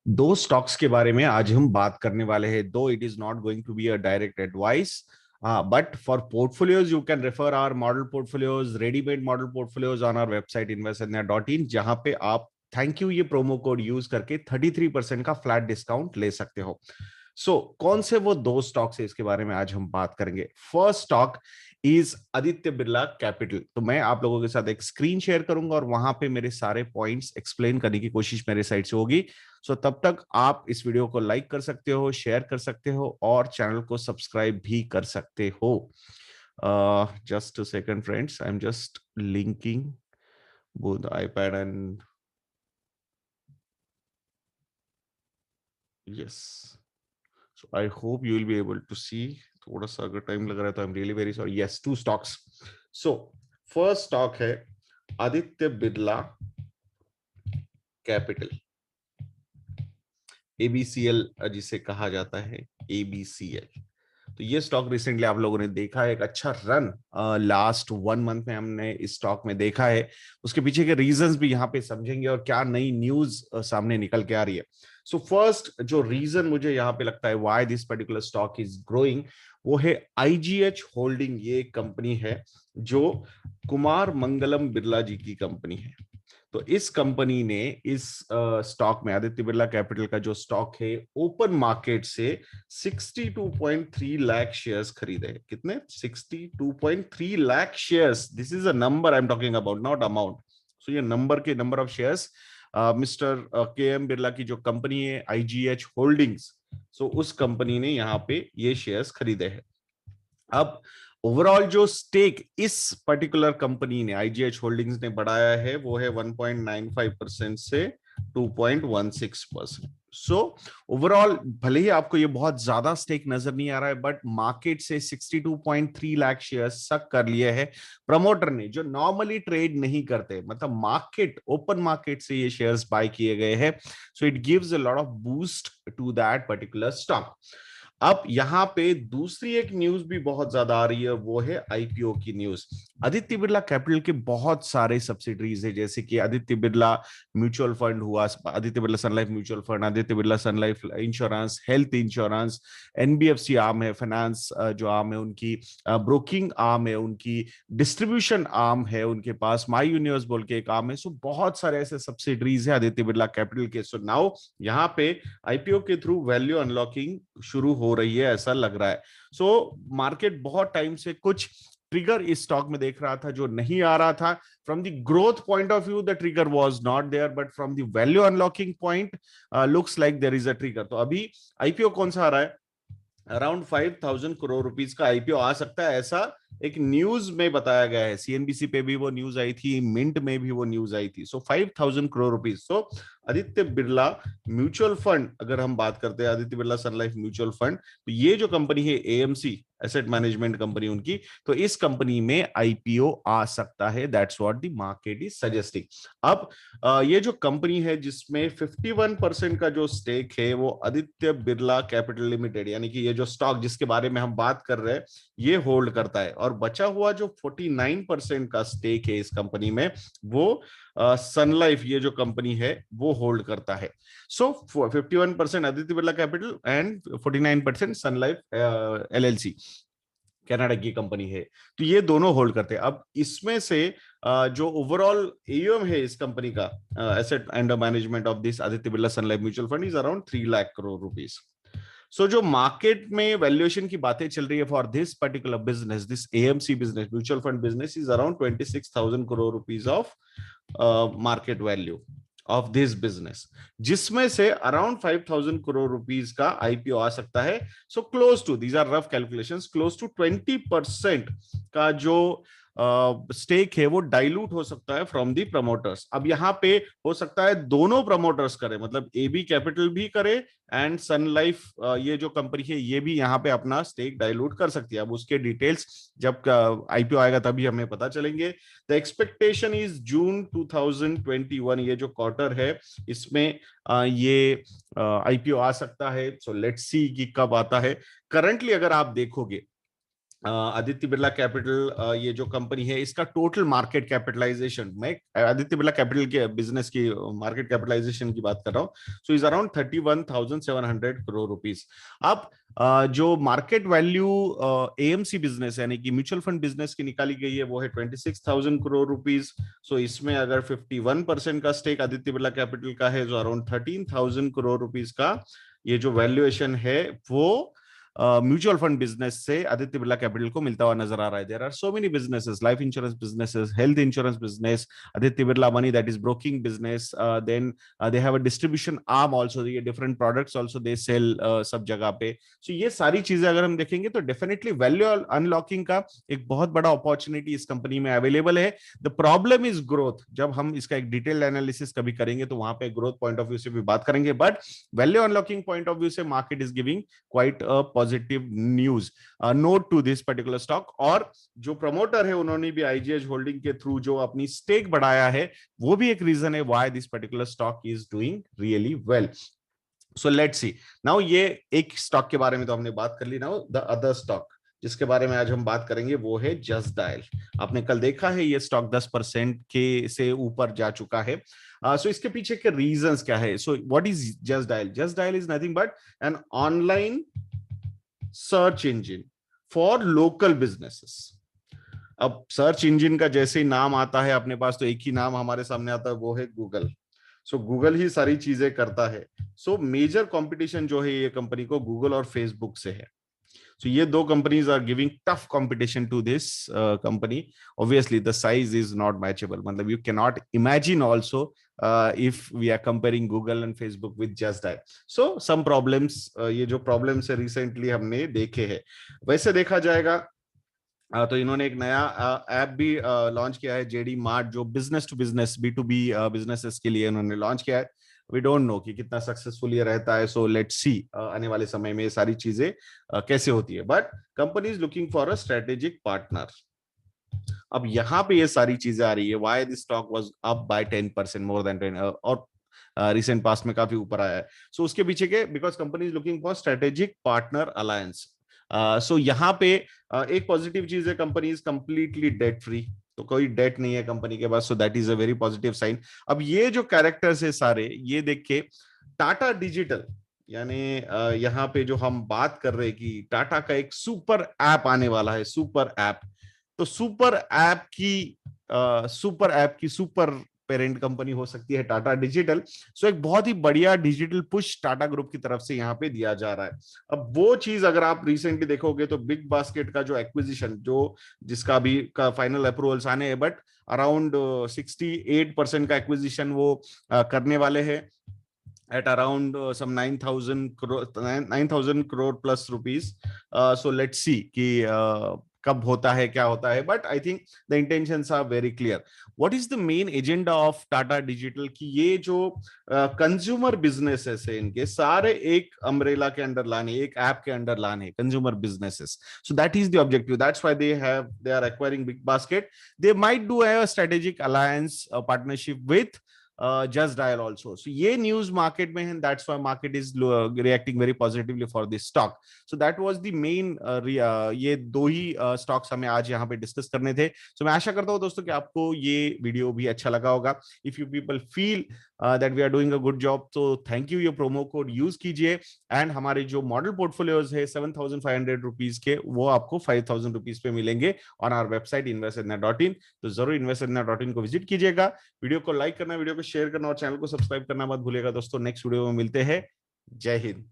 दो स्टॉक्स के बारे में आज हम बात करने वाले हैं, though it is not going to be a direct advice, but for portfolios you can refer our model portfolios, ready-made model portfolios on our website investindia.in, जहां पे आप थैंक यू ये प्रोमो कोड यूज करके 33% का flat discount ले सकते हो। कौन से वो दो स्टॉक्स है, इसके बारे में आज हम बात करेंगे। First stock is Aditya Birla capital. तो मैं आप लोगों के साथ एक स्क्रीन शेयर करूंगा और वहां पे मेरे सारे पॉइंट्स एक्सप्लेन करने की कोशिश मेरे साइड से होगी। तब तक आप इस वीडियो को लाइक कर सकते हो, शेयर कर सकते हो और चैनल को सब्सक्राइब भी कर सकते हो। Just a second friends, I am just linking both iPad and yes, so I hope you will be able to see. थोड़ा सा अगर टाइम लग रहा है तो I am really very sorry. Yes, two stocks. So first stock है Aditya Birla capital, ABCL जिसे कहा जाता है, एबीसीएल। तो ये स्टॉक रिसेंटली आप लोगों ने देखा है, एक अच्छा रन लास्ट 1 मंथ में हमने इस स्टॉक में देखा है। उसके पीछे के रीजंस भी यहाँ पे समझेंगे और क्या नई न्यूज सामने निकल के आ रही है। फर्स्ट जो रीजन मुझे यहाँ पे लगता है why this particular stock is growing, वो है आईजीएच होल्डिंग। ये एक कंपनी है जो कुमार मंगलम बिरला जी की कंपनी है। तो इस कंपनी ने इस स्टॉक में, आदित्य बिरला कैपिटल का जो स्टॉक है, ओपन मार्केट से 62.3 लाख शेयर्स खरीदे हैं। कितने? 62.3 lakh shares. This is a number I am talking about, not amount. ये नंबर ऑफ शेयर्स मिस्टर के एम बिरला की जो कंपनी है आईजीएच होल्डिंग्स, उस कंपनी ने यहाँ पे ये शेयर्स खरीदे हैं। अब ओवरऑल जो स्टेक इस पर्टिकुलर कंपनी ने, आईजीएच होल्डिंग्स ने बढ़ाया है, वो है 1.95% से 2.16%। ओवरऑल भले ही आपको ये बहुत ज्यादा स्टेक नजर नहीं आ रहा है, बट मार्केट से 62.3 लाख शेयर सक कर लिए हैं प्रमोटर ने, जो नॉर्मली ट्रेड नहीं करते। मतलब मार्केट, ओपन मार्केट से ये शेयर्स बाय किए गए हैं। It gives a lot of boost to that particular stock. अब यहाँ पे दूसरी एक न्यूज भी बहुत ज्यादा आ रही है, वो है आईपीओ की न्यूज। आदित्य बिरला कैपिटल के बहुत सारे सब्सिडरीज है, जैसे कि आदित्य बिरला म्यूचुअल फंड हुआ, आदित्य बिरला सन life mutual fund, Aditya Birla सन Life insurance, health insurance, NBFC arm है, फाइनेंस जो आर्म है उनकी, ब्रोकिंग आर्म है उनकी, डिस्ट्रीब्यूशन आर्म है उनके पास, माई यूनिवर्स बोल के एक आर्म है। बहुत सारे ऐसे सब्सिडरीज है आदित्य बिरला कैपिटल के। नाउ यहाँ पे आईपीओ के थ्रू वैल्यू अनलॉकिंग शुरू हो रही है, ऐसा लग रहा है। मार्केट बहुत टाइम से कुछ ट्रिगर इस स्टॉक में देख रहा था जो नहीं आ रहा था। From the growth point of view the trigger was not there, but from the value unlocking point looks like there is a trigger. तो अभी आईपीओ कौन सा आ रहा है? अराउंड 5,000 करोड़ रुपीस का आईपीओ आ सकता है, ऐसा एक न्यूज में बताया गया है। सीएनबीसी पे भी वो न्यूज आई थी, मिंट में भी वो न्यूज आई थी। 5,000 crore rupees. Aditya Birla mutual fund, अगर हम बात करते हैं आदित्य बिरला सन लाइफ म्यूचुअल फंड, तो ये जो कंपनी है एएमसी, एसेट मैनेजमेंट कंपनी उनकी, तो इस कंपनी में आईपीओ आ सकता है। That's what the market is suggesting. अब ये जो कंपनी है जिसमें 51% का जो स्टेक है वो आदित्य बिरला कैपिटल लिमिटेड, यानी कि ये जो स्टॉक जिसके बारे में हम बात कर रहे हैं, ये होल्ड करता है। और बचा हुआ जो 49% का स्टेक है इस कंपनी में, वो सन लाइफ, ये जो कंपनी है, वो होल्ड करता है। 51% Aditya Birla capital and 49% sun life LLC, Canada की कंपनी है। तो ये दोनों होल्ड करते हैं। अब इसमें से जो ओवरऑल एयूएम है इस कंपनी का, asset under management of this Aditya Birla sun life mutual fund, is around 3 lakh crore rupees. जो मार्केट में वैल्यूएशन की बातें चल रही है for this particular business, this AMC business, mutual fund business, is around 26,000 crore rupees of market value of this business, जिसमें से around 5,000 crore rupees का आईपीओ आ सकता है। Close to, these are rough calculations, close to 20% का जो स्टेक है वो डाइल्यूट हो सकता है फ्रॉम दी प्रमोटर्स। अब यहाँ पे हो सकता है दोनों प्रमोटर्स करें, मतलब एबी कैपिटल भी करे एंड सन लाइफ, ये जो कंपनी है ये भी यहाँ पे अपना स्टेक डाइल्यूट कर सकती है। अब उसके डिटेल्स जब आईपीओ आएगा तभी हमें पता चलेंगे। द एक्सपेक्टेशन इज जून 2021, ये जो क्वार्टर है इसमें ये आईपीओ आ सकता है। सो लेट्स सी कि कब आता है। करंटली अगर आप देखोगे आदित्य बिरला कैपिटल, ये जो कंपनी है इसका टोटल मार्केट कैपिटलाइजेशन, मैं आदित्य बिरला कैपिटल के बिजनेस की मार्केट कैपिटलाइजेशन की बात कर रहा हूँ, so is around 31,700 crore rupees. अब जो मार्केट वैल्यू एएमसी बिजनेस यानी कि म्यूचुअल फंड बिजनेस की निकाली गई है वो है 26,000 करोड़ रुपीस। सो इसमें अगर 51% का स्टेक आदित्य बिरला कैपिटल का है, जो अराउंड 13,000 करोड़ रुपीस का ये जो वैल्यूएशन है वो म्यूचुअल फंड बिजनेस से आदित्य बिरला कैपिटल को मिलता हुआ नजर आ रहा है। There are so many businesses, life insurance businesses, health insurance business, Aditya Birla money that is broking business, then they have a distribution arm also, ये different products also they sell सब जगह पे। सो ये सारी चीजें अगर हम देखेंगे तो डेफिनेटली वैल्यू अनलॉकिंग का एक बहुत बड़ा अपॉर्चुनिटी इस कंपनी में अवेलेबल है। The problem is growth. जब हम इसका एक डिटेल्ड एनालिसिस कभी करेंगे तो वहां पे ग्रोथ पॉइंट ऑफ व्यू से भी बात करेंगे, but value unlocking point of view से market is giving quite a positive news note to this particular stock. और जो प्रमोटर है उन्होंने भी आईजीएच होल्डिंग के थ्रू जो अपनी स्टेक बढ़ाया है वो भी एक रीजन है why this particular stock is doing really well. So let's see now, ये एक स्टॉक के बारे में तो हमने बात कर ली। नाउ द अदर स्टॉक जिसके बारे में आज हम बात करेंगे वो है जस्ट डायल। आपने कल देखा है ये स्टॉक 10% के से ऊपर जा चुका है। सो इसके पीछे के रीजंस क्या है? So what is just dial? Just dial is nothing but an online search engine for local businesses. अब सर्च इंजिन का जैसे ही नाम आता है अपने पास तो एक ही नाम हमारे सामने आता है, वो है गूगल। सो गूगल ही सारी चीजें करता है। सो मेजर कंपटीशन जो है ये कंपनी को गूगल और फेसबुक से है। So ये दो companies are giving tough competition to this company. Obviously, the size is not matchable. मतलब you cannot imagine also if we are comparing Google and Facebook with Just Dial. So some problems, ये जो problems है recently हमने देखे हैं। वैसे देखा जाएगा तो इन्होंने एक नया ऐप भी लॉन्च किया है, जेडी मार्ट, जो business to business B2B businesses के लिए इन्होंने लॉन्च किया है। वी डोंट नो कि कितना सक्सेसफुल ये रहता है। सो लेट्स सी आने वाले समय में ये सारी चीजें कैसे होती है। But company is looking for a strategic partner. अब यहाँ पे ये सारी चीजें आ रही है, why this stock was up by 10%, more than 10, और रिसेंट पास्ट में काफी ऊपर आया है। सो उसके पीछे के because company is looking for strategic partner alliance. So यहाँ पे एक पॉजिटिव चीज है, company is completely debt free, तो कोई डेट नहीं है कंपनी के पास। So that is a very positive sign. अब ये जो कैरेक्टर्स है सारे, ये देख के टाटा डिजिटल, यानी यहाँ पे जो हम बात कर रहे हैं कि टाटा का एक सुपर ऐप आने वाला है, सुपर ऐप। तो सुपर ऐप की सुपर पेरेंट कंपनी हो सकती है टाटा डिजिटल। सो एक बहुत ही बढ़िया डिजिटल पुश टाटा ग्रुप की तरफ से यहाँ पे दिया जा रहा है। अब वो चीज अगर आप रिसेंटली देखोगे तो बिग बास्केट का जो एक्विजिशन, जो जिसका भी का फाइनल अप्रूवल्स आने हैं, बट अराउंड 68% का एक्विजिशन वो करने वाले हैं at around some 9,000 crore plus rupees. So let's see कि कब होता है, क्या होता है, but I think the intentions are very clear. What is the main agenda of Tata digital? कि ये जो कंज्यूमर बिजनेसेस है इनके सारे एक अम्ब्रेला के अंडर लाने, एक ऐप के अंडर लाने, consumer businesses. So that is the objective, that's why they are acquiring big basket. They might do a strategic alliance partnership with Just Dial also. So ये news market में है, that's why market is reacting very positively for this stock. So that was the main ये दो ही stocks हमें आज यहाँ पे discuss करने थे। So मैं आशा करता हूँ दोस्तों कि आपको ये वीडियो भी अच्छा लगा होगा। If you people feel that we are doing a good job, so thank you, ये प्रोमो कोड यूज कीजिए। एंड हमारे जो मॉडल पोर्टफोलियोज है 7,500 रुपीज के, वो आपको 5,000 रुपीज पे मिलेंगे ऑन आवर वेबसाइट investindia.in। तो जरूर investindia.in को विजिट कीजिएगा। वीडियो को लाइक करना, वीडियो को शेयर करना और चैनल को सब्सक्राइब करना मत भूलिएगा दोस्तों। नेक्स्ट वीडियो में मिलते हैं। जय हिंद।